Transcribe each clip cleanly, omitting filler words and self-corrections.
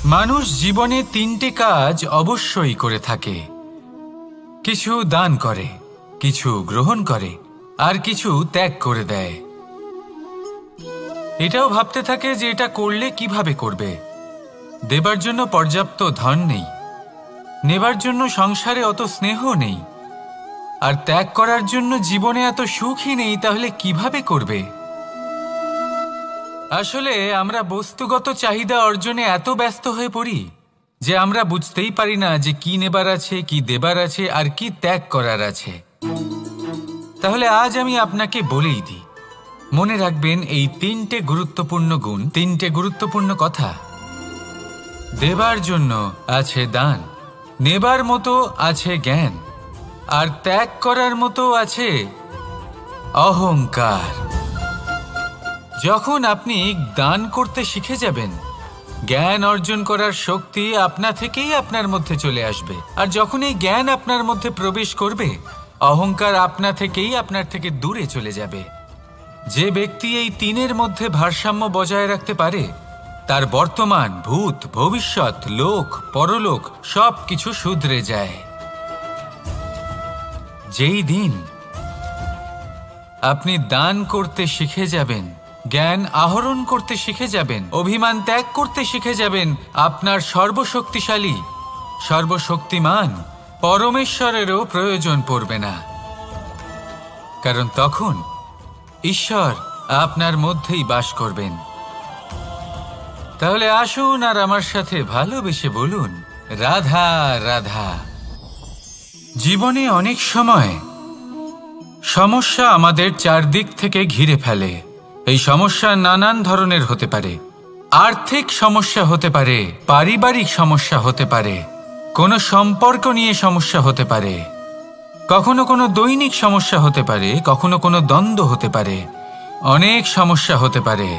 মানুষ জীবনে তিনটে কাজ অবশ্যই করে থাকে। কিছু দান করে, কিছু গ্রহণ করে, আর কিছু ত্যাগ করে দেয়। এটাও ভাবতে থাকে যে এটা করলে কিভাবে করবে। দেবার জন্য পর্যাপ্ত ধন নেই, নেবার জন্য সংসারে অত স্নেহ নেই, আর ত্যাগ করার জন্য জীবনে এত সুখই নেই, তাহলে কিভাবে করবে? আসলে আমরা বস্তুগত চাহিদা অর্জনে এত ব্যস্ত হয়ে পড়ি যে আমরা বুঝতেই পারি না যে কি নেবার আছে, কি দেবার আছে, আর কি ত্যাগ করার আছে। তাহলে আজ আমি আপনাকে বলেই দিই, মনে রাখবেন এই তিনটে গুরুত্বপূর্ণ গুণ, তিনটে গুরুত্বপূর্ণ কথা। দেবার জন্য আছে দান, নেবার মতো আছে জ্ঞান, আর ত্যাগ করার মতো আছে অহংকার। যখন আপনি দান করতে শিখে যাবেন, জ্ঞান অর্জন করার শক্তি আপনা থেকেই আপনার মধ্যে চলে আসবে। আর যখন এই জ্ঞান আপনার মধ্যে প্রবেশ করবে, অহংকার আপনা থেকেই আপনার থেকে দূরে চলে যাবে। যে ব্যক্তি এই তিনের মধ্যে ভারসাম্য বজায় রাখতে পারে, তার বর্তমান, ভূত, ভবিষ্যৎ, লোক, পরলোক সব কিছু শুধরে যায়। যেই দিন আপনি দান করতে শিখে যাবেন, জ্ঞান আহরণ করতে শিখে যাবেন, অভিমান ত্যাগ করতে শিখে যাবেন, আপনার সর্বশক্তিশালী, সর্বশক্তিমান পরমেশ্বরেরও প্রয়োজন পড়বে না। কারণ তখন ঈশ্বর আপনার মধ্যেই বাস করবেন। তাহলে আসুন আর আমার সাথে ভালোবেসে বলুন, রাধা রাধা। জীবনে অনেক সময় সমস্যা আমাদের চারদিক থেকে ঘিরে ফেলে। এই সমস্যা নানান ধরনের হতে পারে। আর্থিক সমস্যা হতে পারে, পারিবারিক সমস্যা হতে পারে, কোনো সম্পর্ক নিয়ে সমস্যা হতে পারে, কখনো কোনো দৈনিক সমস্যা হতে পারে, কখনো কোনো দ্বন্দ্ব হতে পারে, অনেক সমস্যা হতে পারে।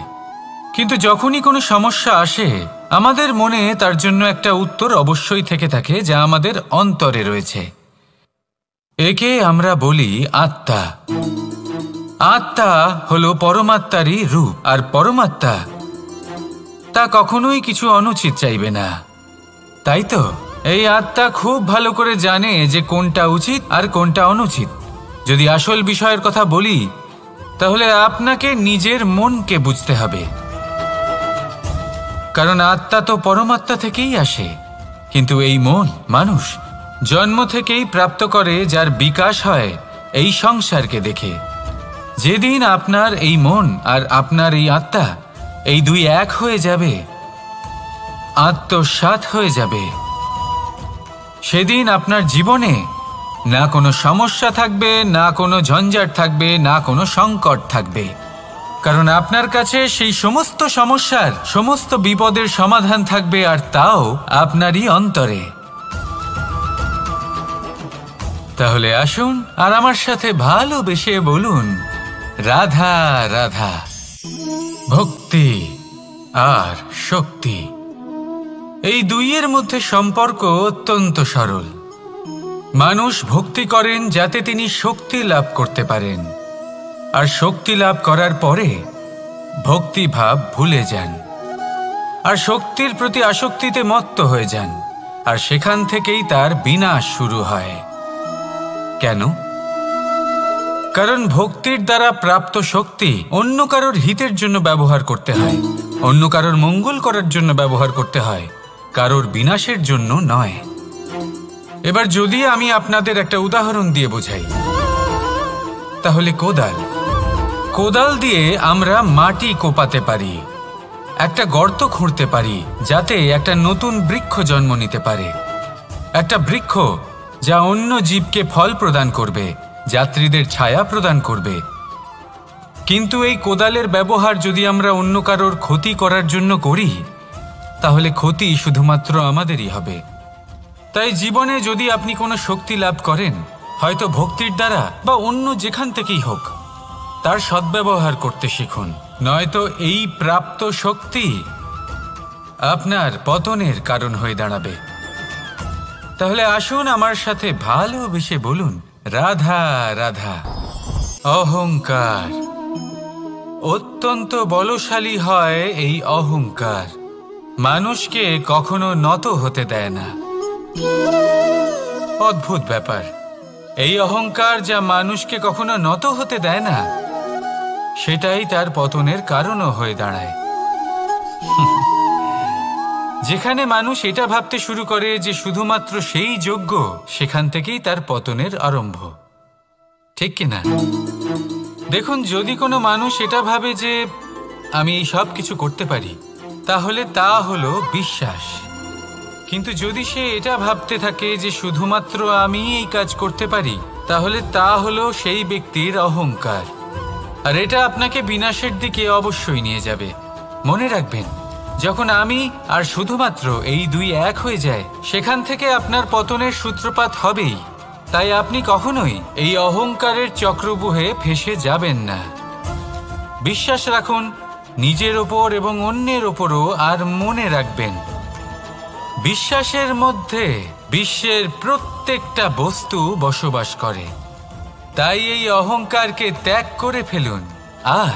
কিন্তু যখনই কোনো সমস্যা আসে, আমাদের মনে তার জন্য একটা উত্তর অবশ্যই থেকে থাকে, যা আমাদের অন্তরে রয়েছে। একে আমরা বলি আত্মা। আত্মা হলো পরমাত্মারই রূপ, আর পরমাত্মা তা কখনোই কিছু অনুচিত চাইবে না, তাই তো? এই আত্মা খুব ভালো করে জানে যে কোনটা উচিত আর কোনটা অনুচিত। যদি আসল বিষয়ের কথা বলি, তাহলে আপনাকে নিজের মনকে বুঝতে হবে। কারণ আত্মা তো পরমাত্মা থেকেই আসে। কিন্তু এই মন মানুষ জন্ম থেকেই প্রাপ্ত করে, যার বিকাশ হয় এই সংসারকে দেখে। যেদিন আপনার এই মন আর আপনার এই আত্মা, এই দুই এক হয়ে যাবে, আত্মসাৎ হয়ে যাবে, সেদিন আপনার জীবনে না কোনো সমস্যা থাকবে, না কোনো ঝঞ্ঝাট থাকবে, না কোনো সংকট থাকবে। কারণ আপনার কাছে সেই সমস্ত সমস্যার, সমস্ত বিপদের সমাধান থাকবে, আর তাও আপনারই অন্তরে। তাহলে আসুন আর আমার সাথে ভালোবেসে বলুন, রাধা রাধা। ভক্তি আর শক্তি, এই দুইয়ের মধ্যে সম্পর্ক অত্যন্ত সরল। মানুষ ভক্তি করেন যাতে তিনি শক্তি লাভ করতে পারেন, আর শক্তি লাভ করার পরে ভক্তিভাব ভুলে যান, আর শক্তির প্রতি আসক্তিতে মত্ত হয়ে যান, আর সেখান থেকেই তার বিনাশ শুরু হয়। কেন? কারণ ভক্তির দ্বারা প্রাপ্ত শক্তি অন্য কারোর হিতের জন্য ব্যবহার করতে হয়, অন্য কারোর মঙ্গল করার জন্য ব্যবহার করতে হয়, কারোর বিনাশের জন্য নয়। এবার যদি আমি আপনাদের একটা উদাহরণ দিয়ে বোঝাই, তাহলে কোদাল দিয়ে আমরা মাটি কোপাতে পারি, একটা গর্ত খুঁড়তে পারি, যাতে একটা নতুন বৃক্ষ জন্ম নিতে পারে। একটা বৃক্ষ যা অন্য জীবকে ফল প্রদান করবে, যাত্রীদের ছায়া প্রদান করবে। কিন্তু এই কোদালের ব্যবহার যদি আমরা অন্য কারোর ক্ষতি করার জন্য করি, তাহলে ক্ষতি শুধুমাত্র আমাদেরই হবে। তাই জীবনে যদি আপনি কোনো শক্তি লাভ করেন, হয়তো ভক্তির দ্বারা বা অন্য যেখান থেকেই হোক, তার সদ্ব্যবহার করতে শিখুন, নয়তো এই প্রাপ্ত শক্তি আপনার পতনের কারণ হয়ে দাঁড়াবে। তাহলে আসুন আমার সাথে ভালোবেসে বলুন, রাধা রাধা। অহংকার, অত্যন্ত বলশালী হয় এই অহংকার। মানুষকে কখনো নত হতে দেয় না। অদ্ভুত ব্যাপার, এই অহংকার যা মানুষকে কখনো নত হতে দেয় না, সেটাই তার পতনের কারণও হয়ে দাঁড়ায়। যেখানে মানুষ এটা ভাবতে শুরু করে যে শুধুমাত্র সেই যোগ্য, সেখান থেকেই তার পতনের আরম্ভ, ঠিক কিনা? দেখুন, যদি কোনো মানুষ এটা ভাবে যে আমি এই সব কিছু করতে পারি, তাহলে তা হলো বিশ্বাস। কিন্তু যদি সে এটা ভাবতে থাকে যে শুধুমাত্র আমি এই কাজ করতে পারি, তাহলে তা হলো সেই ব্যক্তির অহংকার। আর এটা আপনাকে বিনাশের দিকে অবশ্যই নিয়ে যাবে। মনে রাখবেন, যখন আমি আর শুধুমাত্র এই দুই এক হয়ে যায়, সেখান থেকে আপনার পতনের সূত্রপাত হবেই। তাই আপনি কখনোই এই অহংকারের চক্রব্যূহে ফেঁসে যাবেন না। বিশ্বাস রাখুন নিজের ওপর এবং অন্যের ওপরও। আর মনে রাখবেন, বিশ্বাসের মধ্যে বিশ্বের প্রত্যেকটা বস্তু বসবাস করে। তাই এই অহংকারকে ত্যাগ করে ফেলুন আর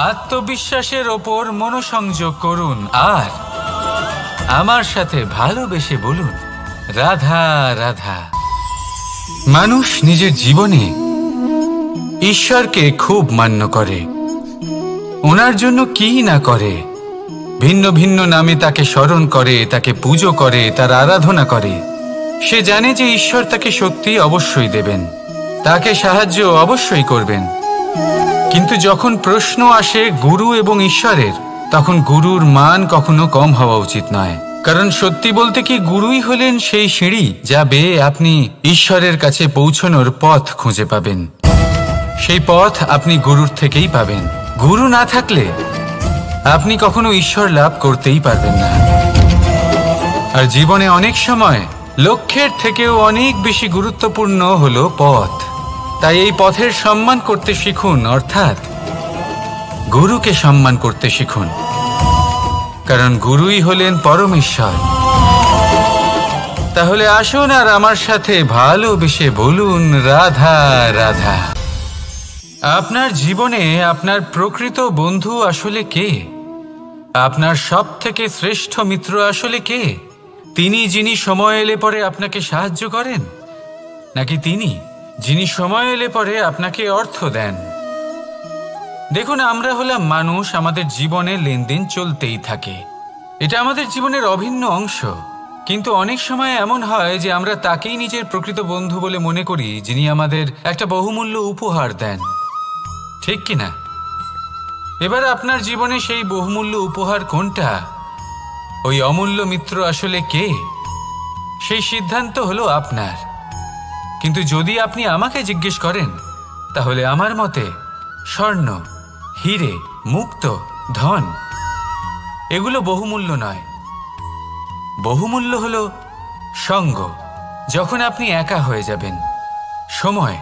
আত্মবিশ্বাসের ওপর মনোসংযোগ করুন। আর আমার সাথে ভালোবেসে বলুন, রাধা রাধা। মানুষ নিজের জীবনে ঈশ্বরকে খুব মান্য করে, ওনার জন্য কি না করে। ভিন্ন ভিন্ন নামে তাকে স্মরণ করে, তাকে পুজো করে, তার আরাধনা করে। সে জানে যে ঈশ্বর তাকে শক্তি অবশ্যই দেবেন, তাকে সাহায্য অবশ্যই করবেন। কিন্তু যখন প্রশ্ন আসে গুরু এবং ঈশ্বরের, তখন গুরুর মান কখনো কম হওয়া উচিত নয়। কারণ সত্যি বলতে কি, গুরুই হলেন সেই সিঁড়ি যা বেয়ে আপনি ঈশ্বরের কাছে পৌঁছানোর পথ খুঁজে পাবেন। সেই পথ আপনি গুরুর থেকেই পাবেন। গুরু না থাকলে আপনি কখনো ঈশ্বর লাভ করতেই পারবেন না। আর জীবনে অনেক সময় লক্ষ্যের থেকেও অনেক বেশি গুরুত্বপূর্ণ হলো পথ। তাই এই পথের সম্মান করতে শিখুন, অর্থাৎ গুরুকে সম্মান করতে শিখুন। কারণ গুরুই হলেন পরমেশ্বর। তাহলে আসুন আর আমার সাথে ভালোবেসে বলুন, রাধা রাধা। আপনার জীবনে আপনার প্রকৃত বন্ধু আসলে কে? আপনার সব থেকে শ্রেষ্ঠ মিত্র আসলে কে? তিনি যিনি সময় এলে পরে আপনাকে সাহায্য করেন, নাকি তিনি যিনি সময় এলে পরে আপনাকে অর্থ দেন? দেখুন, আমরা হলাম মানুষ, আমাদের জীবনে লেনদেন চলতেই থাকে। এটা আমাদের জীবনের অভিন্ন অংশ। কিন্তু অনেক সময় এমন হয় যে আমরা তাকেই নিজের প্রকৃত বন্ধু বলে মনে করি, যিনি আমাদের একটা বহুমূল্য উপহার দেন, ঠিক কিনা? এবার আপনার জীবনে সেই বহুমূল্য উপহার কোনটা, ওই অমূল্য মিত্র আসলে কে, সেই সিদ্ধান্ত হলো আপনার। কিন্তু যদি আপনি আমাকে জিজ্ঞেস করেন, তাহলে আমার মতে স্বর্ণ, হিরে, মুক্ত, ধন এগুলো বহুমূল্য নয়। বহুমূল্য হলো সঙ্গ, যখন আপনি একা হয়ে যাবেন। সময়,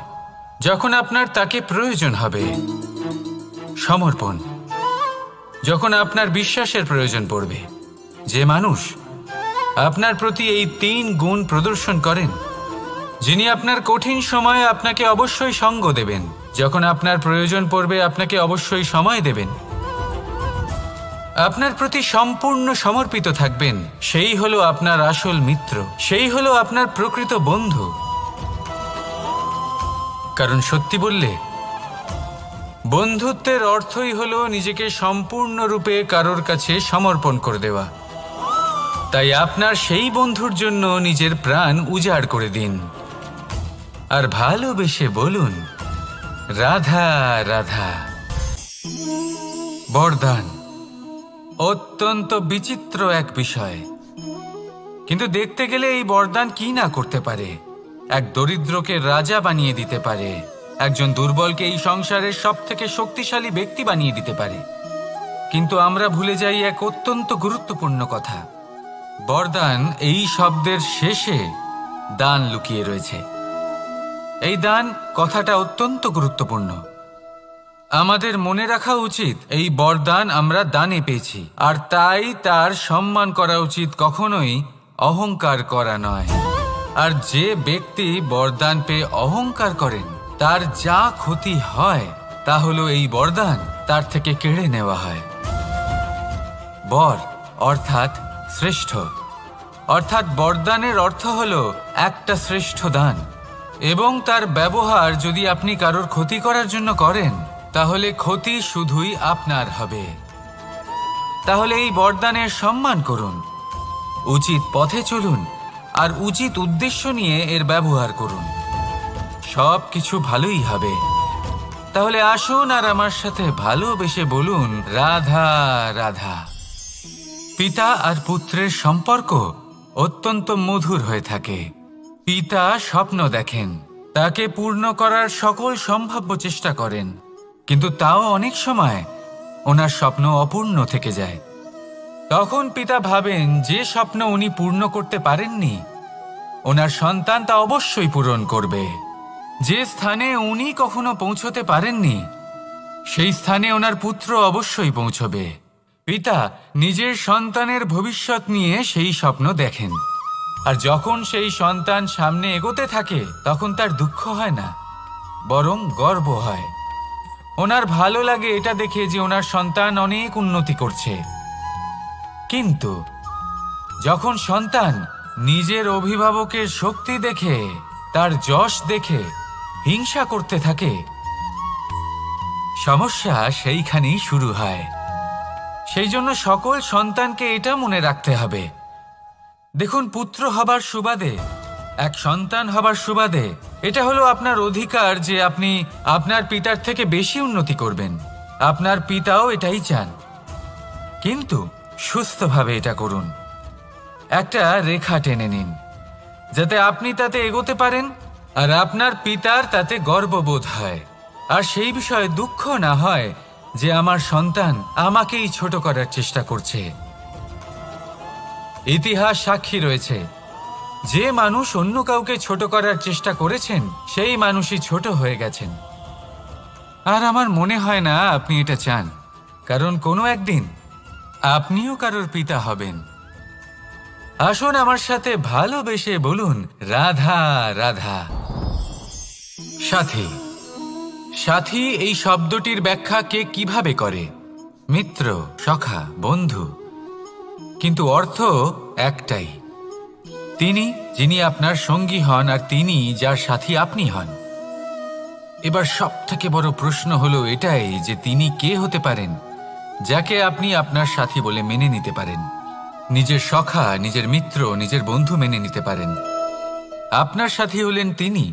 যখন আপনার তাকে প্রয়োজন হবে। সমর্পণ, যখন আপনার বিশ্বাসের প্রয়োজন পড়বে। যে মানুষ আপনার প্রতি এই 3 গুণ প্রদর্শন করেন, যিনি আপনার কঠিন সময়ে আপনাকে অবশ্যই সঙ্গ দেবেন, যখন আপনার প্রয়োজন পড়বে আপনাকে অবশ্যই সময় দেবেন, আপনার প্রতি সম্পূর্ণ সমর্পিত থাকবেন, সেই হলো আপনার আসল মিত্র, সেই হলো আপনার প্রকৃত বন্ধু। কারণ সত্যি বললে, বন্ধুত্বের অর্থই হলো নিজেকে সম্পূর্ণরূপে কারোর কাছে সমর্পণ করে দেওয়া। তাই আপনার সেই বন্ধুর জন্য নিজের প্রাণ উজাড় করে দিন আর ভালোবেসে বলুন, রাধা রাধা। বরদান অত্যন্ত বিচিত্র এক বিষয়, কিন্তু দেখতে গেলে এই বরদান কি না করতে পারে। এক দরিদ্রকে রাজা বানিয়ে দিতে পারে, একজন দুর্বলকে এই সংসারের সবথেকে শক্তিশালী ব্যক্তি বানিয়ে দিতে পারে। কিন্তু আমরা ভুলে যাই এক অত্যন্ত গুরুত্বপূর্ণ কথা। বরদান এই শব্দের শেষে দান লুকিয়ে রয়েছে। এই দান কথাটা অত্যন্ত গুরুত্বপূর্ণ। আমাদের মনে রাখা উচিত এই বরদান আমরা দানে পেয়েছি, আর তাই তার সম্মান করা উচিত, কখনোই অহংকার করা নয়। আর যে ব্যক্তি বরদান পেয়ে অহংকার করেন, তার যা ক্ষতি হয় তা হলো এই বরদান তার থেকে কেড়ে নেওয়া হয়। বর অর্থাৎ শ্রেষ্ঠ। অর্থাৎ বরদানের অর্থ হল একটা শ্রেষ্ঠ দান, এবং তার ব্যবহার যদি আপনি কারোর ক্ষতি করার জন্য করেন তাহলে ক্ষতি শুধুই আপনার হবে। তাহলে এই বরদানের সম্মান করুন, উচিত পথে চলুন আর উচিত উদ্দেশ্য নিয়ে এর ব্যবহার করুন, সব কিছু ভালোই হবে। তাহলে আসুন আর আমার সাথে ভালোবেসে বলুন, রাধা রাধা। পিতা আর পুত্রের সম্পর্ক অত্যন্ত মধুর হয়ে থাকে। পিতা স্বপ্ন দেখেন, তাকে পূর্ণ করার সকল সম্ভাব্য চেষ্টা করেন, কিন্তু তাও অনেক সময় ওনার স্বপ্ন অপূর্ণ থেকে যায়। তখন পিতা ভাবেন যে স্বপ্ন উনি পূর্ণ করতে পারেননি ওনার সন্তান তা অবশ্যই পূরণ করবে। যে স্থানে উনি কখনো পৌঁছতে পারেননি সেই স্থানে ওনার পুত্র অবশ্যই পৌঁছবে। পিতা নিজের সন্তানের ভবিষ্যৎ নিয়ে সেই স্বপ্ন দেখেন, আর যখন সেই সন্তান সামনে এগোতে থাকে তখন তার দুঃখ হয় না, বরং গর্ব হয়। ওনার ভালো লাগে এটা দেখে যে ওনার সন্তান অনেক উন্নতি করছে। কিন্তু যখন সন্তান নিজের অভিভাবকের শক্তি দেখে, তার যশ দেখে হিংসা করতে থাকে, সমস্যা সেইখানেই শুরু হয়। সেই জন্য সকল সন্তানকে এটা মনে রাখতে হবে, দেখুন, পুত্র হবার সুবাদে, এক সন্তান হবার সুবাদে এটা হলো আপনার অধিকার যে আপনি আপনার পিতার থেকে বেশি উন্নতি করবেন। আপনার পিতাও এটাই চান, কিন্তু সুস্থভাবে এটা করুন। একটা রেখা টেনে নিন যাতে আপনি তাতে এগোতে পারেন আর আপনার পিতার তাতে গর্ববোধ হয়, আর সেই বিষয়ে দুঃখ না হয় যে আমার সন্তান আমাকেই ছোট করার চেষ্টা করছে। ইতিহাস সাক্ষী রয়েছে, যে মানুষ অন্য কাউকে ছোট করার চেষ্টা করেছেন সেই মানুষই ছোট হয়ে গেছেন। আর আমার মনে হয় না আপনি এটা চান, কারণ কোনো একদিন আপনিও কারোর পিতা হবেন। আসুন আমার সাথে ভালোবেসে বলুন, রাধা রাধা। সাথী। সাথী এই শব্দটির ব্যাখ্যা কে কিভাবে করে? মিত্র, সখা, বন্ধু, কিন্তু অর্থ একটাই। তিনি যিনি আপনার সঙ্গী হন আর তিনি যার সাথী আপনি হন। এবার সব থেকে বড় প্রশ্ন হলো এটাই যে তিনি কে হতে পারেন যাকে আপনি আপনার সাথী বলে মেনে নিতে পারেন, নিজের সখা, নিজের মিত্র, নিজের বন্ধু মেনে নিতে পারেন। আপনার সাথী হলেন তিনি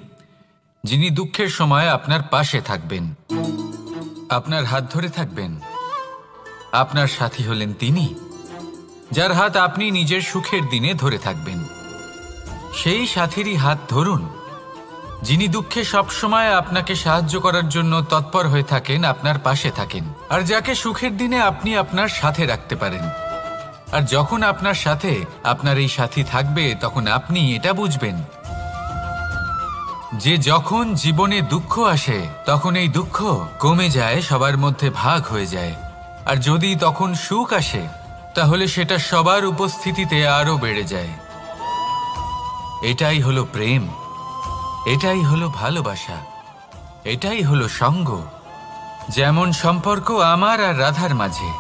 যিনি দুঃখের সময় আপনার পাশে থাকবেন, আপনার হাত ধরে থাকবেন। আপনার সাথী হলেন তিনি যার হাত আপনি নিজের সুখের দিনে ধরে থাকবেন। সেই সাথীরই হাত ধরুন যিনি দুঃখে সবসময় আপনাকে সাহায্য করার জন্য তৎপর হয়ে থাকেন, আপনার পাশে থাকেন, আর যাকে সুখের দিনে আপনি আপনার সাথে রাখতে পারেন। আর যখন আপনার সাথে আপনার এই সাথী থাকবে তখন আপনি এটা বুঝবেন যে যখন জীবনে দুঃখ আসে তখন এই দুঃখ কমে যায়, সবার মধ্যে ভাগ হয়ে যায়। আর যদি তখন সুখ আসে তাহলে সেটা সবার উপস্থিতিতে আরো বেড়ে যায়। এটাই হলো প্রেম, এটাই হলো ভালোবাসা, এটাই হলো সঙ্গ, যেমন সম্পর্ক আমার আর রাধার মাঝে।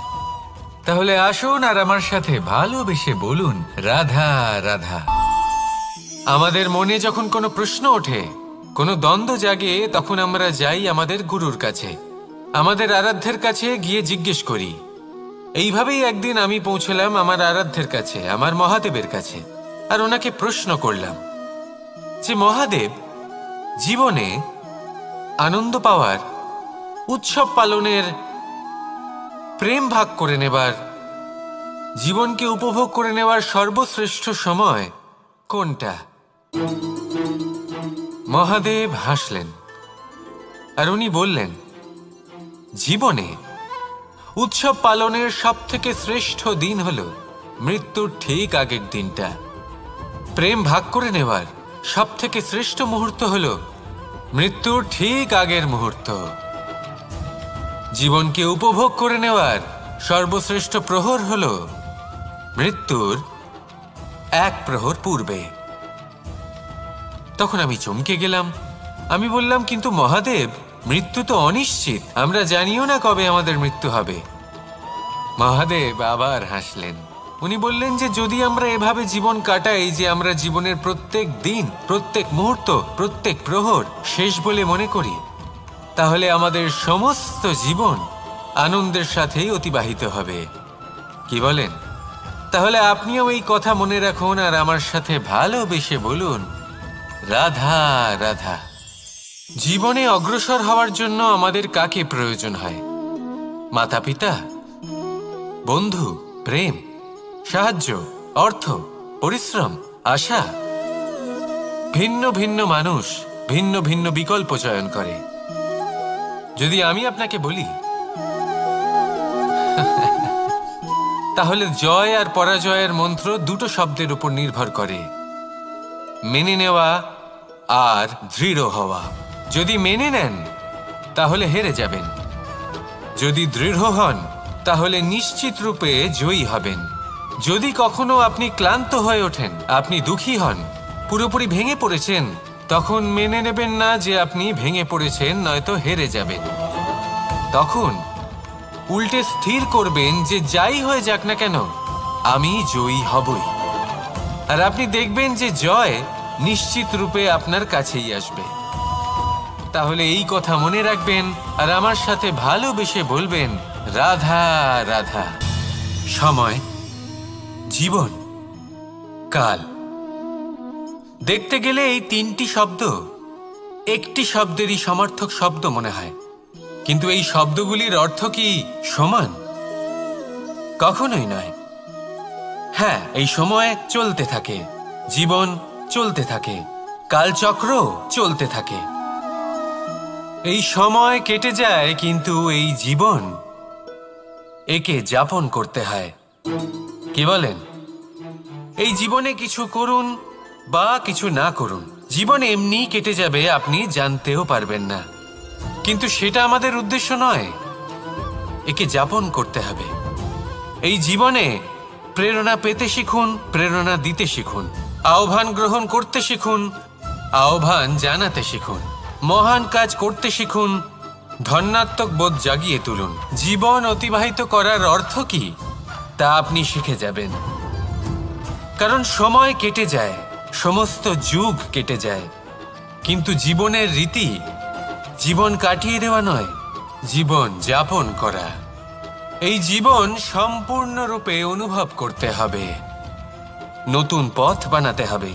তাহলে আসুন আর আমার সাথে ভালোবেসে বলুন, রাধা রাধা। আমাদের মনে যখন কোনো প্রশ্ন ওঠে, কোনো দ্বন্দ্ব জাগে, তখন আমরা যাই আমাদের গুরুর কাছে, আমাদের আরাধ্যের কাছে গিয়ে জিজ্ঞেস করি। এইভাবেই একদিন আমি পৌঁছলাম আমার আরাধ্যের কাছে, আমার মহাদেবের কাছে, আর ওনাকে প্রশ্ন করলাম যে মহাদেব, জীবনে আনন্দ পাওয়ার, উৎসব পালনের, প্রেম ভাগ করে নেবার, জীবনকে উপভোগ করে নেওয়ার সর্বশ্রেষ্ঠ সময় কোনটা? মহাদেব হাসলেন আর উনি বললেন, জীবনে উৎসব পালনের সবথেকে শ্রেষ্ঠ দিন হল মৃত্যুর ঠিক আগের দিনটা। প্রেম ভাগ করে নেওয়ার সবথেকে শ্রেষ্ঠ মুহূর্ত হল মৃত্যুর ঠিক আগের মুহূর্ত। জীবনকে উপভোগ করে নেওয়ার সর্বশ্রেষ্ঠ প্রহর হল মৃত্যুর এক প্রহর পূর্বে। তখন আমি চমকে গেলাম। আমি বললাম, কিন্তু মহাদেব, মৃত্যু তো অনিশ্চিত, আমরা জানিও না কবে আমাদের মৃত্যু হবে। মহাদেব আবার হাসলেন উনি বললেন যে যদি আমরা এভাবে জীবন কাটাই যে আমরা জীবনের প্রত্যেক দিন, প্রত্যেক মুহূর্ত, প্রত্যেক প্রহর শেষ বলে মনে করি, তাহলে আমাদের সমস্ত জীবন আনন্দের সাথেই অতিবাহিত হবে। কি বলেন? তাহলে আপনিও এই কথা মনে রাখুন আর আমার সাথে ভালোবেসে বলুন, রাধা রাধা। জীবনে অগ্রসর হওয়ার জন্য আমাদের কাকে প্রয়োজন হয়? মাতা পিতা, বন্ধু, প্রেম, সাহায্য, অর্থ, পরিশ্রম, আশা। ভিন্ন ভিন্ন মানুষ ভিন্ন ভিন্ন বিকল্প চয়ন করে। যদি আমি আপনাকে বলি তাহলে জয় আর পরাজয়ের মন্ত্র দুটো শব্দের উপর নির্ভর করে, মেনে নেওয়া আর দৃঢ় হওয়া। যদি মেনে নেন তাহলে হেরে যাবেন, যদি দৃঢ় হন তাহলে নিশ্চিত রূপে জয়ী হবেন। যদি কখনো আপনি ক্লান্ত হয়ে ওঠেন, আপনি দুঃখী হন, পুরোপুরি ভেঙে পড়েছেন, তখন মেনে নেবেন না যে আপনি ভেঙে পড়েছেন, নয়তো হেরে যাবেন। তখন উল্টে স্থির করবেন যে যাই হয়ে যাক না কেন আমি জয়ী হবই। আর আপনি দেখবেন যে জয় নিশ্চিত রূপে আপনার কাছেই আসবে। তাহলে এই কথা মনে রাখবেন আর আমার সাথে ভালোবেসে বলবেন, রাধা রাধা। সময়, জীবন, কাল। দেখতে গেলে এই তিনটি শব্দ একটি শব্দেরই সমার্থক শব্দ মনে হয়, কিন্তু এই শব্দগুলির অর্থ কি সমান? কখনোই নয়। হ্যাঁ, এই সময় চলতে থাকে, জীবন চলতে থাকে, কালচক্র চলতে থাকে। এই সময় কেটে যায়, কিন্তু এই জীবন একে যাপন করতে হয়। কি বলেন? এই জীবনে কিছু করুন বা কিছু না করুন, জীবন এমনি কেটে যাবে, আপনি জানতেও পারবেন না। কিন্তু সেটা আমাদের উদ্দেশ্য নয়, একে যাপন করতে হবে। এই জীবনে প্রেরণা পেতে শিখুন, প্রেরণা দিতে শিখুন, আহ্বান গ্রহণ করতে শিখুন, আহ্বান জানাতে শিখুন, মহান কাজ করতে শিখুন, ধন্যাত্মক বোধ জাগিয়ে তুলুন। জীবন অতিবাহিত করার অর্থ কি তা আপনি শিখে যাবেন। কারণ সময় কেটে যায়, সমস্ত যুগ কেটে যায়, কিন্তু জীবনের রীতি জীবন কাটিয়ে দেওয়া নয়, জীবন যাপন করা। এই জীবন সম্পূর্ণরূপে অনুভব করতে হবে, নতুন পথ বানাতে হবে।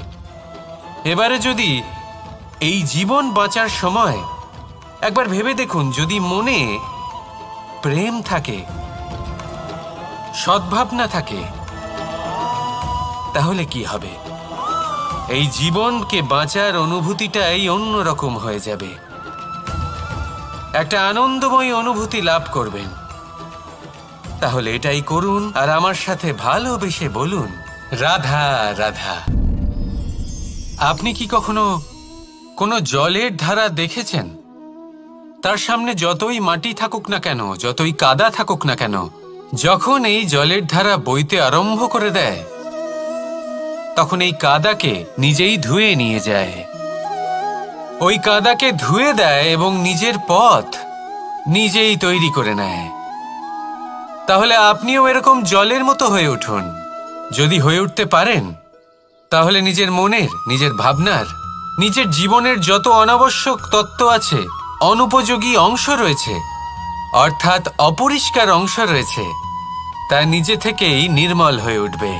এবারে যদি এই জীবন বাঁচার সময় একবার ভেবে দেখুন, যদি মনে প্রেম থাকে, সদ্ভাবনা থাকে, তাহলে কি হবে? এই জীবনকে বাঁচার অনুভূতিটাই অন্যরকম হয়ে যাবে, একটা আনন্দময় অনুভূতি লাভ করবেন। তাহলে এটাই করুন আর আমার সাথে ভালোবেসে বলুন, রাধা রাধা। আপনি কি কখনো কোনো জলের ধারা দেখেছেন? তার সামনে যতই মাটি থাকুক না কেন, যতই কাদা থাকুক না কেন, যখন এই জলের ধারা বইতে আরম্ভ করে দেয়, তখন এই কাদাকে নিজেই ধুয়ে নিয়ে যায়। ওই কাদাকে ধুয়ে দেয় এবং নিজের পথ নিজেই তৈরি করে নেয়। তাহলে আপনিও এরকম জলের মতো হয়ে উঠুন। যদি হয়ে উঠতে পারেন, তাহলে নিজের মনের, নিজের ভাবনার, নিজের জীবনের যত অনাবশ্যক তত্ত্ব আছে, অনুপযোগী অংশ রয়েছে, অর্থাৎ অপরিষ্কার অংশ রয়েছে, তা নিজে থেকেই নির্মল হয়ে উঠবে।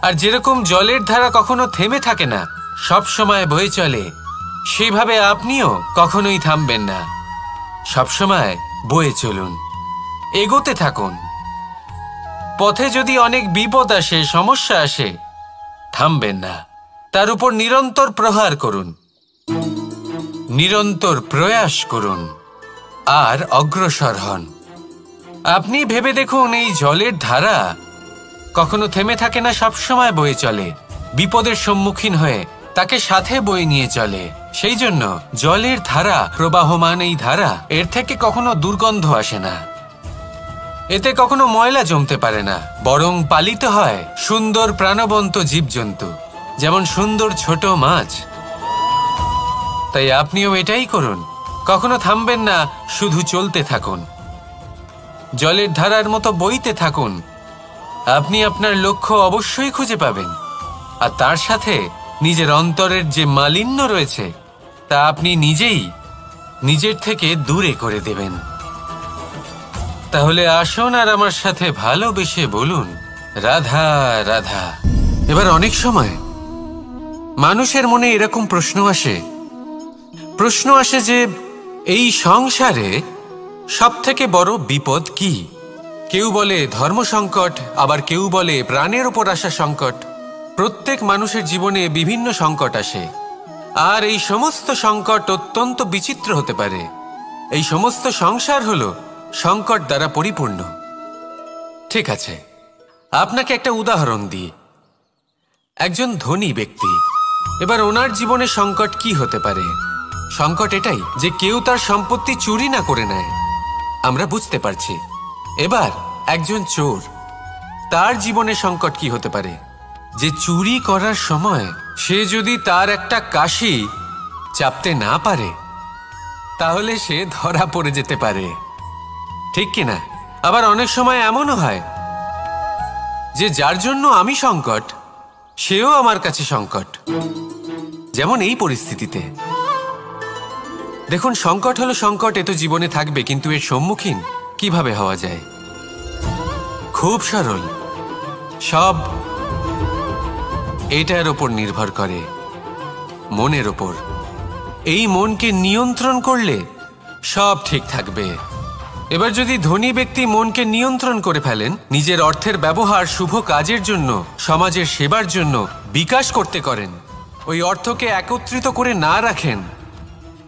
আর যেরকম জলের ধারা কখনো থেমে থাকে না, সব সময় বয়ে চলে, সেইভাবে আপনিও কখনোই থামবেন না। সবসময় বয়ে চলুন, এগোতে থাকুন। পথে যদি অনেক বিপদ আসে, সমস্যা আসে, থামবেন না, তার উপর নিরন্তর প্রহার করুন, নিরন্তর প্রয়াস করুন আর অগ্রসর হন। আপনি ভেবে দেখুন, এই জলের ধারা কখনো থেমে থাকে না, সবসময় বয়ে চলে, বিপদের সম্মুখীন হয়ে তাকে সাথে বয়ে নিয়ে চলে। সেই জন্য জলের ধারা, প্রবাহমান এই ধারা, এর থেকে কখনো দুর্গন্ধ আসে না, এতে কখনো ময়লা জমতে পারে না, বরং পালিত হয় সুন্দর প্রাণবন্ত জীবজন্তু, যেমন সুন্দর ছোট মাছ। তাই আপনিও এটাই করুন, কখনো থামবেন না, শুধু চলতে থাকুন, জলের ধারার মতো বইতে থাকুন, আপনি আপনার লক্ষ্য অবশ্যই খুঁজে পাবেন, আর তার সাথে নিজের অন্তরের যে মালিন্য রয়েছে তা আপনি নিজেই নিজের থেকে দূরে করে দেবেন। তাহলে আসুন আর আমার সাথে ভালোবেসে বলুন, রাধা রাধা। এবার অনেক সময় মানুষের মনে এরকম প্রশ্ন আসে যে এই সংসারে সবথেকে বড় বিপদ কি? কেউ বলে ধর্ম সংকট, আবার কেউ বলে প্রাণের উপর আসা সংকট। প্রত্যেক মানুষের জীবনে বিভিন্ন সংকট আসে, আর এই সমস্ত সংকট অত্যন্ত বিচিত্র হতে পারে। এই সমস্ত সংসার হলো সংকট দ্বারা পরিপূর্ণ। ঠিক আছে, আপনাকে একটা উদাহরণ দিই। একজন ধনী ব্যক্তি, এবার ওনার জীবনে সংকট কি হতে পারে? সংকট এটাই যে কেউ তার সম্পত্তি চুরি না করে নেয়, আমরা বুঝতে পারছি। এবার একজন চোর, তার জীবনে সংকট কি হতে পারে? যে চুরি করার সময় সে যদি তার একটা কাশি চাপতে না পারে তাহলে সে ধরা পড়ে যেতে পারে, ঠিক কিনা? আবার অনেক সময় এমনও হয় যে যার জন্য আমি সংকট সেও আমার কাছে সংকট। যেমন এই পরিস্থিতিতে দেখুন, সংকট হলো সংকট, এ তো জীবনে থাকবে, কিন্তু এর সম্মুখীন কিভাবে হওয়া যায়? খুব সরল। সব এটার ওপর নির্ভর করে, মনের ওপর। এই মনকে নিয়ন্ত্রণ করলে সব ঠিক থাকবে। এবার যদি ধনী ব্যক্তি মনকে নিয়ন্ত্রণ করে ফেলেন, নিজের অর্থের ব্যবহার শুভ কাজের জন্য, সমাজের সেবার জন্য বিকাশ করতে করেন, ওই অর্থকে একত্রিত করে না রাখেন,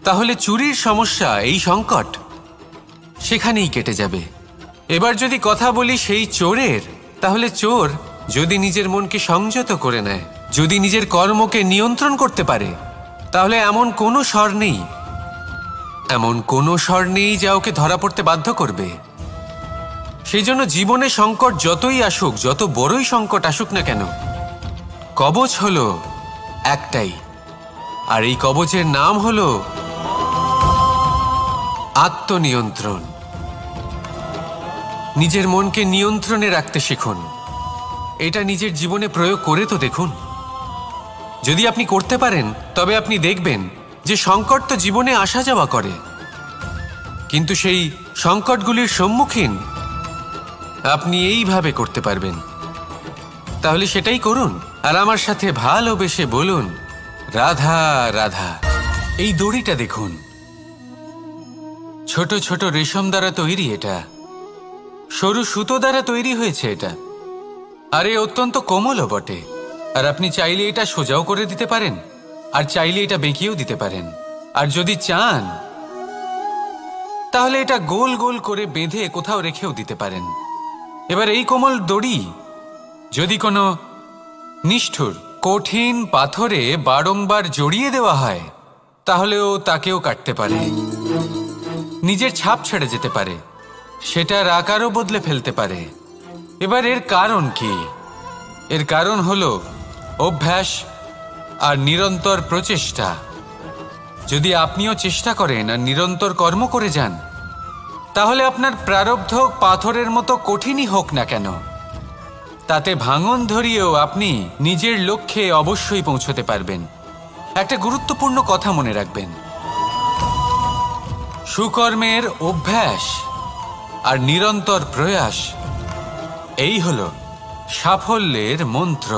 তাহলে চুরির সমস্যা, এই সংকট সেখানেই কেটে যাবে। এবার যদি কথা বলি সেই চোরের, তাহলে চোর যদি নিজের মনকে সংযত করে নেয়, যদি নিজের কর্মকে নিয়ন্ত্রণ করতে পারে, তাহলে এমন কোনো স্বর নেই যা ওকে ধরা পড়তে বাধ্য করবে। সেই জন্য জীবনে সংকট যতই আসুক, যত বড়ই সংকট আসুক না কেন, কবচ হলো একটাই, আর এই কবচের নাম হলো আত্মনিয়ন্ত্রণ। নিজের মনকে নিয়ন্ত্রণে রাখতে শিখুন। এটা নিজের জীবনে প্রয়োগ করে তো দেখুন। যদি আপনি করতে পারেন তবে আপনি দেখবেন যে সংকট তো জীবনে আসা যাওয়া করে, কিন্তু সেই সংকটগুলির সম্মুখীন আপনি এইভাবে করতে পারবেন। তাহলে সেটাই করুন, আর আমার সাথে ভালোবেসে বলুন, রাধা রাধা। এই দড়িটা দেখুন, ছোট ছোট রেশম দ্বারা তৈরি, এটা সরু সুতো দ্বারা তৈরি হয়েছে এটা, আর এ অত্যন্ত কোমলও বটে। আর আপনি চাইলে এটা সোজাও করে দিতে পারেন, আর চাইলে এটা বেঁকিয়েও দিতে পারেন, আর যদি চান তাহলে এটা গোল গোল করে বেঁধে কোথাও রেখেও দিতে পারেন। এবার এই কোমল দড়ি যদি কোনো নিষ্ঠুর কঠিন পাথরে বারংবার জড়িয়ে দেওয়া হয়, তাহলেও তাকেও কাটতে পারে, নিজের ছাপ ছেড়ে যেতে পারে, সেটার আকারও বদলে ফেলতে পারে। এবার এর কারণ কি? এর কারণ হলো অভ্যাস আর নিরন্তর প্রচেষ্টা। যদি আপনিও চেষ্টা করেন আর নিরন্তর কর্ম করে যান, তাহলে আপনার প্রারব্ধ পাথরের মতো কঠিনই হোক না কেন, তাতে ভাঙন ধরিয়েও আপনি নিজের লক্ষ্যে অবশ্যই পৌঁছতে পারবেন। একটা গুরুত্বপূর্ণ কথা মনে রাখবেন, সুকর্মের অভ্যাস আর নিরন্তর প্রয়াস, এই হলো সাফল্যের মন্ত্র।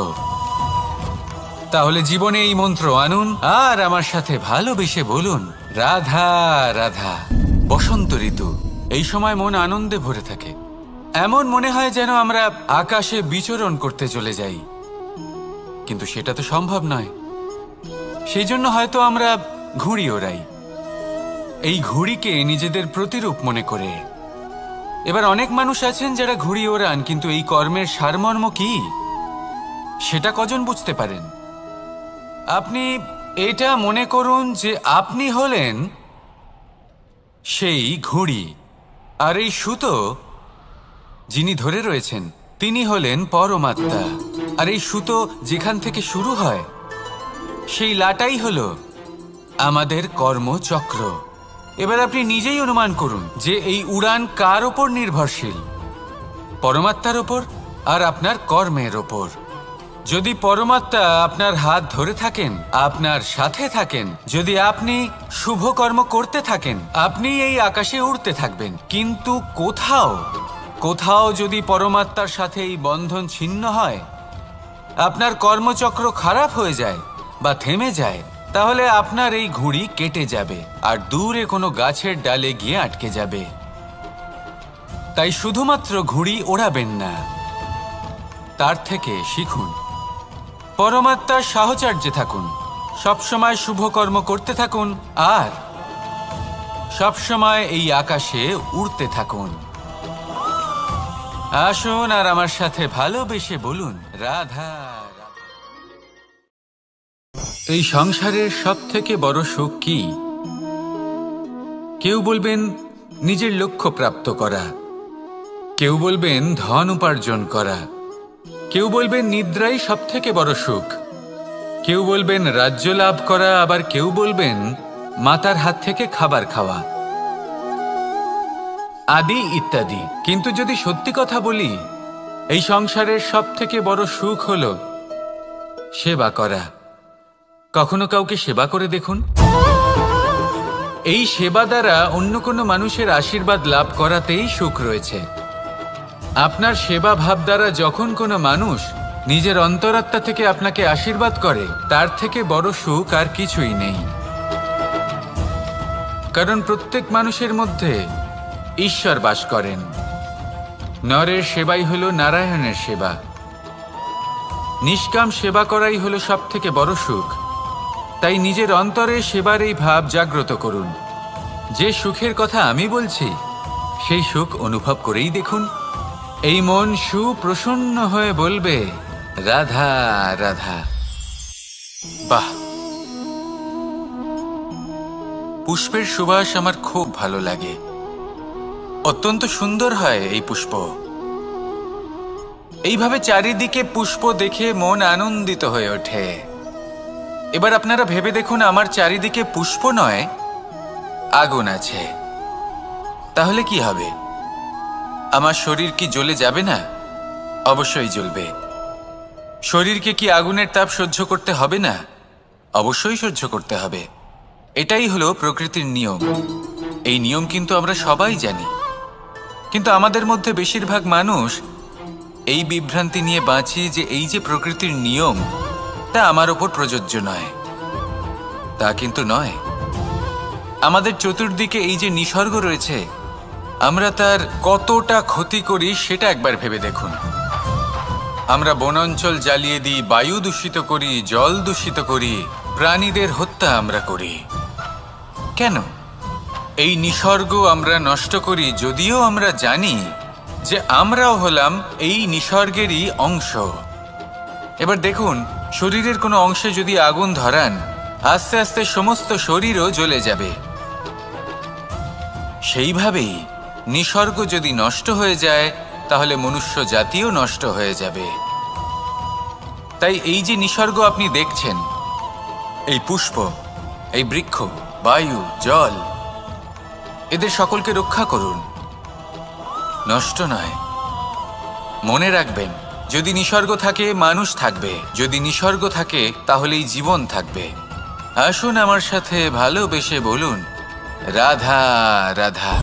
তাহলে জীবনে এই মন্ত্র আনুন, আর আমার সাথে ভালোবেসে বলুন, রাধা রাধা। বসন্ত ঋতু, এই সময় মন আনন্দে ভরে থাকে। এমন মনে হয় যেন আমরা আকাশে বিচরণ করতে চলে যাই, কিন্তু সেটা তো সম্ভব নয়। সেই জন্য হয়তো আমরা ঘুড়ি ওড়াই, এই ঘুড়িকে নিজেদের প্রতিরূপ মনে করে। এবার অনেক মানুষ আছেন যারা ঘুড়ি ওড়ান, কিন্তু এই কর্মের সারমর্ম কি সেটা কজন বুঝতে পারেন? আপনি এটা মনে করুন যে আপনি হলেন সেই ঘুড়ি, আর এই সুতো যিনি ধরে রয়েছেন তিনি হলেন পরমাত্মা। আর এই সুতো যেখান থেকে শুরু হয় সেই লাটাই হলো আমাদের কর্মচক্র। এবার আপনি নিজেই অনুমান করুন যে এই উড়ান কার ওপর নির্ভরশীল? পরমাত্মার ওপর আর আপনার কর্মের ওপর। যদি পরমাত্মা আপনার হাত ধরে থাকেন, আপনার সাথে থাকেন, যদি আপনি শুভ কর্ম করতে থাকেন, আপনি এই আকাশে উড়তে থাকবেন। কিন্তু কোথাও কোথাও যদি পরমাত্মার সাথে এই বন্ধন ছিন্ন হয়, আপনার কর্মচক্র খারাপ হয়ে যায় বা থেমে যায়, তাহলে আপনার এই ঘুড়ি কেটে যাবে আর দূরে কোনো গাছের ডালে গিয়ে আটকে যাবে। তাই শুধুমাত্র ঘুড়ি ওড়াবেন না, তার থেকে শিখুন। পরমাত্মার সাহচর্যে থাকুন, সবসময় শুভ কর্ম করতে থাকুন আর সবসময় এই আকাশে উড়তে থাকুন। আসুন আর আমার সাথে ভালোবেসে বলুন, রাধা রাধা। এই সংসারের সব থেকে বড় সুখ কি? কেউ বলবেন নিজের লক্ষ্য প্রাপ্ত করা, কেউ বলবেন ধন উপার্জন করা, কেউ বলবেন নিদ্রাই সব থেকে বড় সুখ, কেউ বলবেন রাজ্য লাভ করা, আবার কেউ বলবেন মাতার হাত থেকে খাবার খাওয়া, আদি ইত্যাদি। কিন্তু যদি সত্যি কথা বলি, এই সংসারের সব থেকে বড় সুখ হল সেবা করা। কখনো কাউকে সেবা করে দেখুন। এই সেবা দ্বারা অন্য কোনো মানুষের আশীর্বাদ লাভ করাতেই সুখ রয়েছে। আপনার সেবা ভাব দ্বারা যখন কোনো মানুষ নিজের অন্তরাত্মা থেকে আপনাকে আশীর্বাদ করে, তার থেকে বড় সুখ আর কিছুই নেই। কারণ প্রত্যেক মানুষের মধ্যে ঈশ্বর বাস করেন। নরের সেবাই হলো নারায়ণের সেবা। নিষ্কাম সেবা করাই হলো সব থেকে বড় সুখ। তাই নিজের অন্তরে সেবার এই ভাব জাগ্রত করুন। যে সুখের কথা আমি বলছি, সেই সুখ অনুভব করেই দেখুন। এই মন সুপ্রসন্ন হয়ে বলবে, রাধা রাধা। বাহ! পুষ্পের সুবাস আমার খুব ভালো লাগে। অত্যন্ত সুন্দর হয় এই পুষ্প। এইভাবে চারিদিকে পুষ্প দেখে মন আনন্দিত হয়ে ওঠে। এবার আপনারা ভেবে দেখুন, আমার চারিদিকে পুষ্প নয়, আগুন আছে। তাহলে কি হবে? আমার শরীর কি জ্বলে যাবে না? অবশ্যই জ্বলবে। শরীরকে কি আগুনের তাপ সহ্য করতে হবে না? অবশ্যই সহ্য করতে হবে। এটাই হলো প্রকৃতির নিয়ম। এই নিয়ম কিন্তু আমরা সবাই জানি, কিন্তু আমাদের মধ্যে বেশিরভাগ মানুষ এই বিভ্রান্তি নিয়ে বাঁচি যে এই যে প্রকৃতির নিয়ম, তা আমার ওপর প্রযোজ্য নয়। তা কিন্তু নয়। আমাদের চতুর্দিকে এই যে নিসর্গ রয়েছে, আমরা তার কতটা ক্ষতি করি সেটা একবার ভেবে দেখুন। আমরা বনাঞ্চল জ্বালিয়ে দিই, বায়ু দূষিত করি, জল দূষিত করি, প্রাণীদের হত্যা আমরা করি। কেন? এই নিসর্গ আমরা নষ্ট করি, যদিও আমরা জানি যে আমরাও হলাম এই নিসর্গেরই অংশ। এবার দেখুন, শরীরের কোনো অংশে যদি আগুন ধরান, আস্তে আস্তে সমস্ত শরীরও জ্বলে যাবে। সেইভাবেই নিসর্গ যদি নষ্ট হয়ে যায়, তাহলে মনুষ্য জাতিও নষ্ট হয়ে যাবে। তাই এই যে নিসর্গ আপনি দেখছেন, এই পুষ্প, এই বৃক্ষ, বায়ু, জল, এদের সকলকে রক্ষা করুন, নষ্ট নয়। মনে রাখবেন, যদি নিসর্গ থাকে, মানুষ থাকবে। যদি নিসর্গ থাকে, তাহলেই জীবন থাকবে। আসুন আমার সাথে ভালোবেসে বলুন, রাধা রাধা।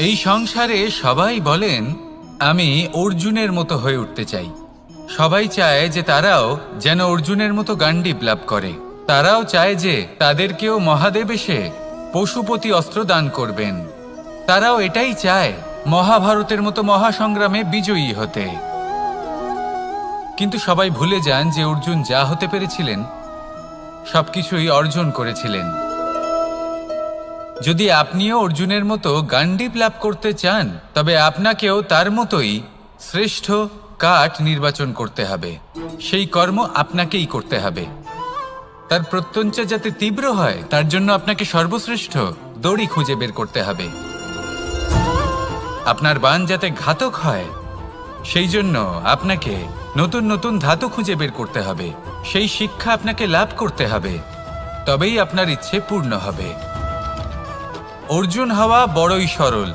এই সংসারে সবাই বলেন আমি অর্জুনের মতো হয়ে উঠতে চাই। সবাই চায় যে তারাও যেন অর্জুনের মতো গান্ডীব লাভ করে। তারাও চায় যে তাদেরকেও মহাদেব এসে পশুপতি অস্ত্র দান করবেন। তারাও এটাই চায় মহাভারতের মতো মহাসংগ্রামে বিজয়ী হতে। কিন্তু সবাই ভুলে যান যে অর্জুন যা হতে পেরেছিলেন সবকিছুই অর্জন করেছিলেন। যদি আপনিও অর্জুনের মতো গান্ডীব লাভ করতে চান তবে আপনাকেও তার মতোই শ্রেষ্ঠ কাঠ নির্বাচন করতে হবে। সেই কর্ম আপনাকেই করতে হবে। তার প্রত্যঞ্চা যাতে তীব্র হয় তার জন্য আপনাকে সর্বশ্রেষ্ঠ দড়ি খুঁজে বের করতে হবে। আপনার বাণ যাতে ঘাতক হয় সেই জন্য আপনাকে নতুন নতুন ধাতু খুঁজে বের করতে হবে। সেই শিক্ষা আপনাকে লাভ করতে হবে, তবেই আপনার ইচ্ছে পূর্ণ হবে। অর্জুন হওয়া বড়ই সরল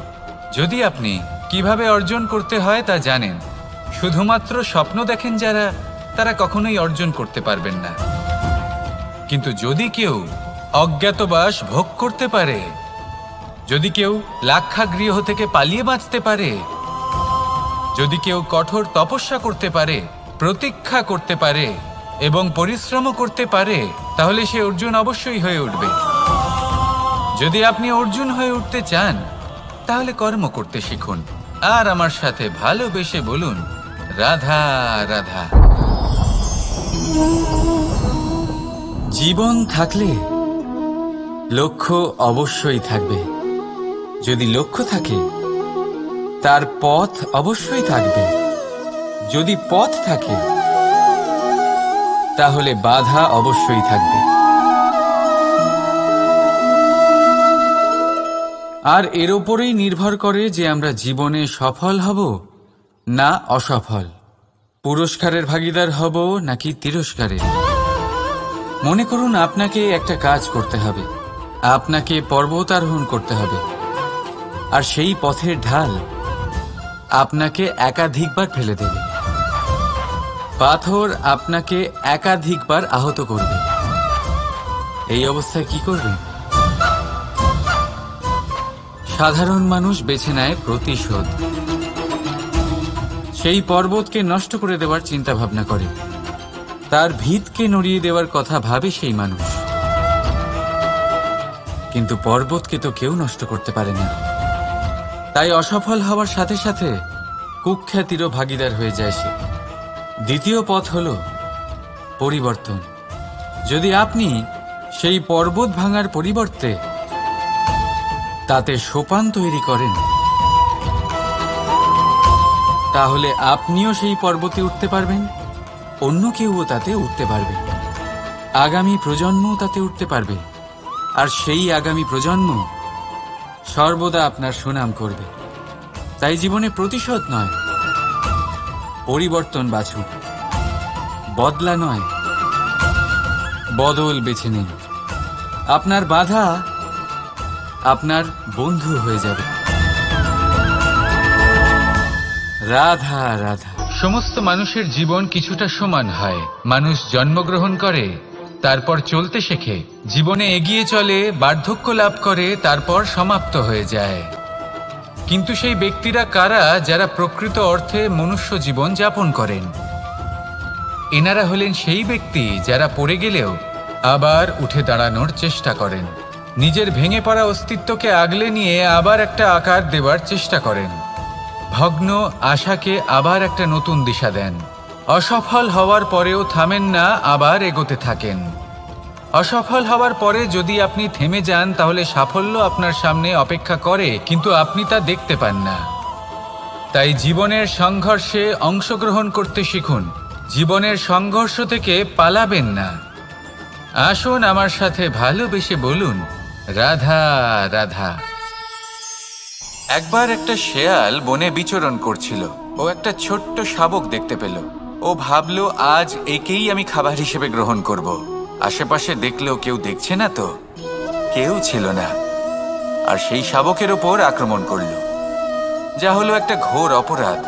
যদি আপনি কিভাবে অর্জন করতে হয় তা জানেন। শুধুমাত্র স্বপ্ন দেখেন যারা, তারা কখনোই অর্জন করতে পারবেন না। কিন্তু যদি কেউ অজ্ঞাতবাস ভোগ করতে পারে, যদি কেউ লাক্ষাগৃহ থেকে পালিয়ে বাঁচতে পারে, যদি কেউ কঠোর তপস্যা করতে পারে, প্রতীক্ষা করতে পারে এবং পরিশ্রমও করতে পারে, তাহলে সে অর্জুন অবশ্যই হয়ে উঠবে। যদি আপনি অর্জুন হয়ে উঠতে চান তাহলে কর্ম করতে শিখুন আর আমার সাথে ভালোবেসে বলুন রাধা রাধা। জীবন থাকলে লক্ষ্য অবশ্যই থাকবে। যদি লক্ষ্য থাকে তার পথ অবশ্যই থাকবে। যদি পথ থাকে তাহলে বাধা অবশ্যই থাকবে। আর এর ওপরেই নির্ভর করে যে আমরা জীবনে সফল হব না অসফল, পুরস্কারের ভাগীদার হব নাকি তিরস্কারের। মনে করুন আপনাকে একটা কাজ করতে হবে, আপনাকে পর্বত আরোহণ করতে হবে, আর সেই পথের ঢাল আপনাকে একাধিকবার ফেলে দেবে। পাথর আপনাকে একাধিকবার আহত করবে। এই অবস্থায় কি করবেন? সাধারণ মানুষ বেছে নেয় প্রতিশোধ। সেই পর্বতকে নষ্ট করে দেওয়ার চিন্তা ভাবনা করে, তার ভিতকে নড়িয়ে দেওয়ার কথা ভাবে সেই মানুষ। কিন্তু পর্বতকে তো কেউ নষ্ট করতে পারে না। তাই অসফল হওয়ার সাথে সাথে কুখ্যাতিরও ভাগীদার হয়ে যায় সে। দ্বিতীয় পথ হল পরিবর্তন। যদি আপনি সেই পর্বত ভাঙার পরিবর্তে তাতে সোপান তৈরি করেন তাহলে আপনিও সেই পর্বতে উঠতে পারবেন, অন্য কেউও তাতে উঠতে পারবে, আগামী প্রজন্মও তাতে উঠতে পারবে, আর সেই আগামী প্রজন্ম সর্বদা আপনার সুনাম করবে। তাই জীবনে প্রতিশোধ নয়, পরিবর্তন বাছুন। বদলা নয়, বদল বেছে নিন। আপনার বাধা আপনার বন্ধু হয়ে যাবে। রাধা রাধা। সমস্ত মানুষের জীবন কিছুটা সমান হয়। মানুষ জন্মগ্রহণ করে, তারপর চলতে শেখে, জীবনে এগিয়ে চলে, বার্ধক্য লাভ করে, তারপর সমাপ্ত হয়ে যায়। কিন্তু সেই ব্যক্তিরা কারা যারা প্রকৃত অর্থে মনুষ্য জীবন যাপন করেন? এনারা হলেন সেই ব্যক্তি যারা পড়ে গেলেও আবার উঠে দাঁড়ানোর চেষ্টা করেন, নিজের ভেঙে পড়া অস্তিত্বকে আগলে নিয়ে আবার একটা আকার দেবার চেষ্টা করেন, ভগ্ন আশাকে আবার একটা নতুন দিশা দেন। অসফল হওয়ার পরেও থামেন না, আবার এগোতে থাকেন। অসফল হওয়ার পরে যদি আপনি থেমে যান তাহলে সাফল্য আপনার সামনে অপেক্ষা করে, কিন্তু আপনি তা দেখতে পান না। তাই জীবনের সংঘর্ষে অংশগ্রহণ করতে শিখুন। জীবনের সংঘর্ষ থেকে পালাবেন না। আসুন আমার সাথে ভালোবেসে বলুন রাধা রাধা। একবার একটা শেয়াল বনে বিচরণ করছিল। ও একটা ছোট্ট শাবক দেখতে পেল। ও ভাবল, আজ একেই আমি খাবার হিসেবে গ্রহণ করব। আশেপাশে দেখলেও কেউ দেখছে না তো, কেউ ছিল না, আর সেই শাবকের ওপর আক্রমণ করল, যা হলো একটা ঘোর অপরাধ।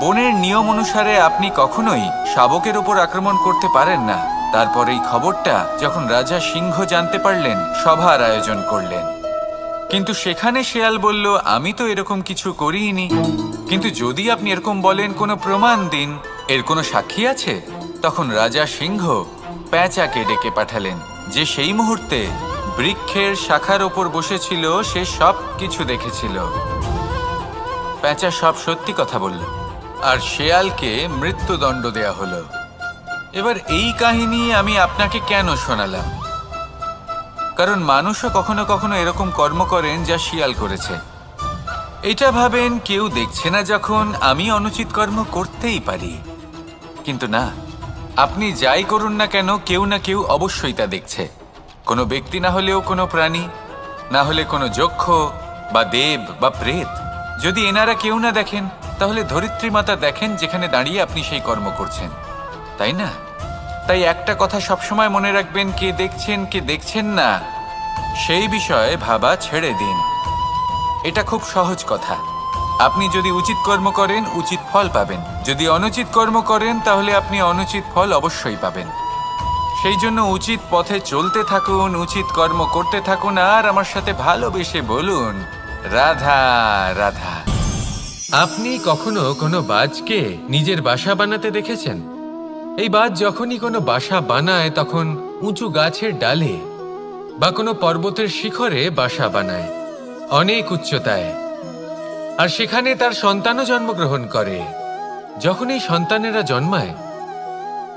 বনের নিয়ম অনুসারে আপনি কখনোই শাবকের ওপর আক্রমণ করতে পারেন না। তারপর এই খবরটা যখন রাজা সিংহ জানতে পারলেন, সভার আয়োজন করলেন। কিন্তু সেখানে শেয়াল বলল, আমি তো এরকম কিছু করিনি। কিন্তু যদি আপনি এরকম বলেন, কোনো প্রমাণ দিন, এর কোনো সাক্ষী আছে? তখন রাজা সিংহ পেঁচাকে ডেকে পাঠালেন, যে সেই মুহূর্তে বৃক্ষের শাখার ওপর বসেছিল, সে সব কিছু দেখেছিল। পেঁচা সব সত্যি কথা বলল, আর শেয়ালকে মৃত্যুদণ্ড দেয়া হলো। এবার এই কাহিনী আমি আপনাকে কেন শোনালাম? কারণ মানুষও কখনো কখনো এরকম কর্ম করেন যা শিয়াল করেছে। এটা ভাবেন কেউ দেখছে না, যখন আমি অনুচিত কর্ম করতেই পারি। কিন্তু না, আপনি যাই করুন না কেন, কেউ না কেউ অবশ্যই তা দেখছে। কোনো ব্যক্তি না হলেও কোনো প্রাণী, না হলে কোনো যক্ষ বা দেব বা প্রেত। যদি এনারা কেউ না দেখেন, তাহলে ধরিত্রী মাতা দেখেন, যেখানে দাঁড়িয়ে আপনি সেই কর্ম করছেন, তাই না? তাই একটা কথা সবসময় মনে রাখবেন, কে দেখছেন কে দেখছেন না সেই বিষয়ে ভাবা ছেড়ে দিন। এটা খুব সহজ কথা। আপনি যদি উচিত কর্ম করেন, উচিত ফল পাবেন। যদি অনুচিত কর্ম করেন, তাহলে আপনি অনুচিত ফল অবশ্যই পাবেন। সেই জন্য উচিত পথে চলতে থাকুন, উচিত কর্ম করতে থাকুন, আর আমার সাথে ভালোবেসে বলুন, রাধা রাধা। আপনি কখনো কোনো বাজকে নিজের বাসা বানাতে দেখেছেন? এই বাজ যখনই কোনো বাসা বানায়, তখন উঁচু গাছের ডালে বা কোনো পর্বতের শিখরে বাসা বানায়, অনেক উচ্চতায়। আর সেখানে তার সন্তানও জন্মগ্রহণ করে। যখন এই সন্তানেরা জন্মায়,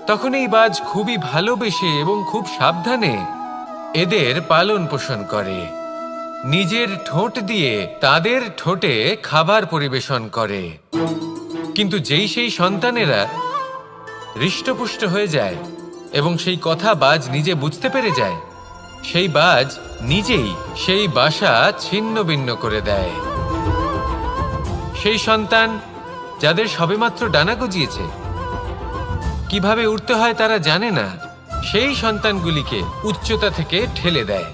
তখন এই বাজ খুবই ভালোবেসে এবং খুব সাবধানে এদের পালন পোষণ করে। নিজের ঠোঁট দিয়ে তাদের ঠোঁটে খাবার পরিবেশন করে। কিন্তু যেই সেই সন্তানেরা হৃষ্টপুষ্ট হয়ে যায় এবং সেই কথা বাজ নিজে বুঝতে পেরে যায়, সেই বাজ নিজেই সেই বাসা ছিন্ন ভিন্ন করে দেয়। সেই সন্তান যাদের সবেমাত্র ডানা গজিয়েছে, কিভাবে উড়তে হয় তারা জানে না, সেই সন্তানগুলিকে উচ্চতা থেকে ঠেলে দেয়।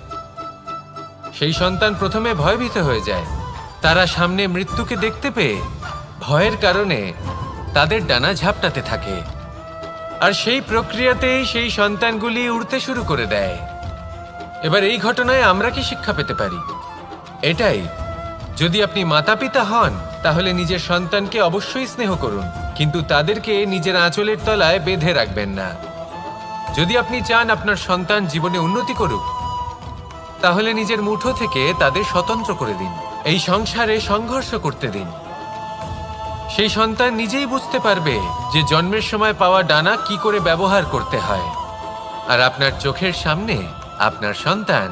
সেই সন্তান প্রথমে ভয়ভীত হয়ে যায়। তারা সামনে মৃত্যুকে দেখতে পেয়ে ভয়ের কারণে তাদের ডানা ঝাপটাতে থাকে। আর সেই প্রক্রিয়াতেই সেই সন্তানগুলি উড়তে শুরু করে দেয়। এবার এই ঘটনায় আমরা কি শিক্ষা পেতে পারি? এটাই, যদি আপনি মাতা পিতা হন, তাহলে নিজের সন্তানকে অবশ্যই স্নেহ করুন, কিন্তু তাদেরকে নিজের আঁচলের তলায় বেঁধে রাখবেন না। যদি আপনি চান আপনার সন্তান জীবনে উন্নতি করুক, তাহলে নিজের মুঠো থেকে তাদের স্বতন্ত্র করে দিন। এই সংসারে সংঘর্ষ করতে দিন। সেই সন্তান নিজেই বুঝতে পারবে যে জন্মের সময় পাওয়া ডানা কি করে ব্যবহার করতে হয়। আর আপনার চোখের সামনে আপনার সন্তান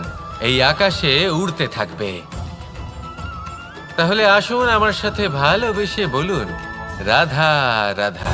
এই আকাশে উড়তে থাকবে। তাহলে আসুন আমার সাথে ভালোবেসে বলুন, রাধা রাধা।